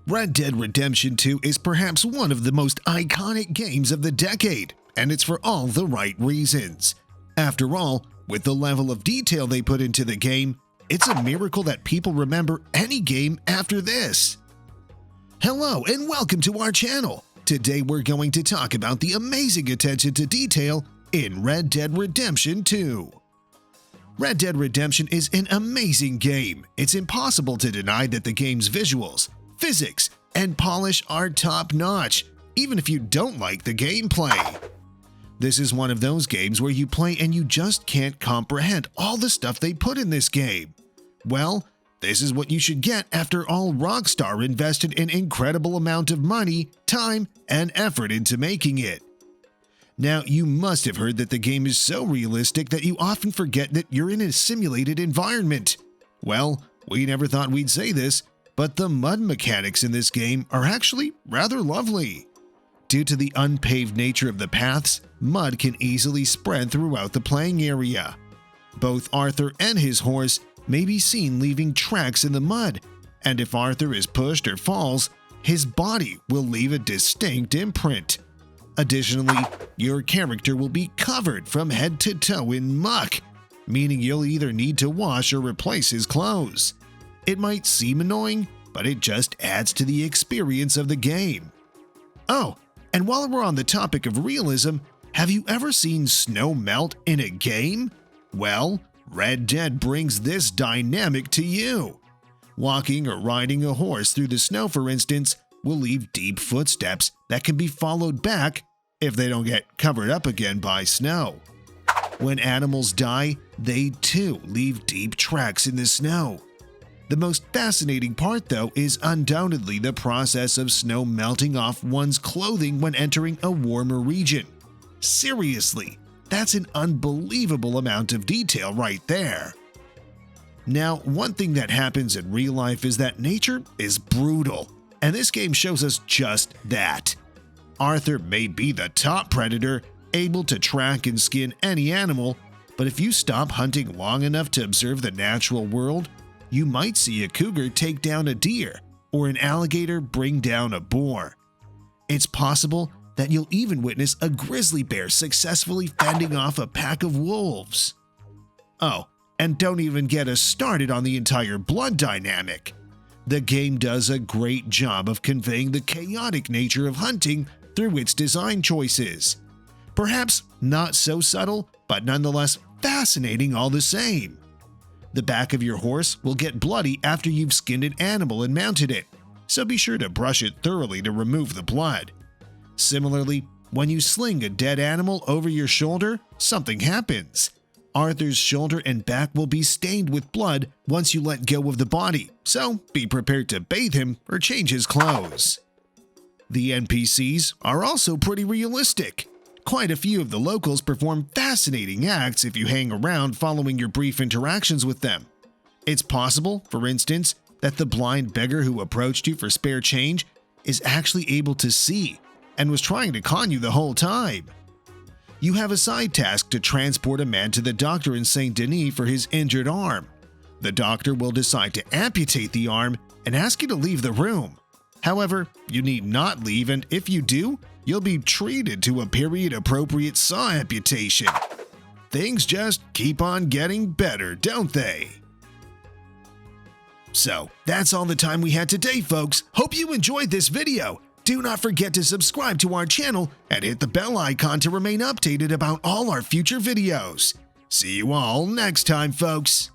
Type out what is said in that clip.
Red Dead Redemption 2 is perhaps one of the most iconic games of the decade, and it's for all the right reasons. After all, with the level of detail they put into the game, it's a miracle that people remember any game after this. Hello and welcome to our channel. Today we're going to talk about the amazing attention to detail in Red Dead Redemption 2. Red Dead Redemption is an amazing game. It's impossible to deny that the game's visuals, physics, and polish are top-notch, even if you don't like the gameplay. This is one of those games where you play and you just can't comprehend all the stuff they put in this game. Well, this is what you should get after all Rockstar invested an incredible amount of money, time, and effort into making it. Now, you must have heard that the game is so realistic that you often forget that you're in a simulated environment. Well, we never thought we'd say this, but the mud mechanics in this game are actually rather lovely. Due to the unpaved nature of the paths, mud can easily spread throughout the playing area. Both Arthur and his horse may be seen leaving tracks in the mud, and if Arthur is pushed or falls, his body will leave a distinct imprint. Additionally, your character will be covered from head to toe in muck, meaning you'll either need to wash or replace his clothes. It might seem annoying, but it just adds to the experience of the game. Oh, and while we're on the topic of realism, have you ever seen snow melt in a game? Well, Red Dead brings this dynamic to you. Walking or riding a horse through the snow, for instance, will leave deep footsteps that can be followed back if they don't get covered up again by snow. When animals die, they too leave deep tracks in the snow. The most fascinating part, though, is undoubtedly the process of snow melting off one's clothing when entering a warmer region. Seriously, that's an unbelievable amount of detail right there. Now, one thing that happens in real life is that nature is brutal, and this game shows us just that. Arthur may be the top predator, able to track and skin any animal, but if you stop hunting long enough to observe the natural world, you might see a cougar take down a deer or an alligator bring down a boar. It's possible that you'll even witness a grizzly bear successfully fending off a pack of wolves. Oh, and don't even get us started on the entire blood dynamic. The game does a great job of conveying the chaotic nature of hunting through its design choices. Perhaps not so subtle, but nonetheless fascinating all the same. The back of your horse will get bloody after you've skinned an animal and mounted it, so be sure to brush it thoroughly to remove the blood. Similarly, when you sling a dead animal over your shoulder, something happens. Arthur's shoulder and back will be stained with blood once you let go of the body, so be prepared to bathe him or change his clothes. The NPCs are also pretty realistic. Quite a few of the locals perform fascinating acts if you hang around following your brief interactions with them. It's possible, for instance, that the blind beggar who approached you for spare change is actually able to see and was trying to con you the whole time. You have a side task to transport a man to the doctor in Saint Denis for his injured arm. The doctor will decide to amputate the arm and ask you to leave the room. However, you need not leave, and if you do, you'll be treated to a period-appropriate saw amputation. Things just keep on getting better, don't they? So, that's all the time we had today, folks. Hope you enjoyed this video. Do not forget to subscribe to our channel and hit the bell icon to remain updated about all our future videos. See you all next time, folks.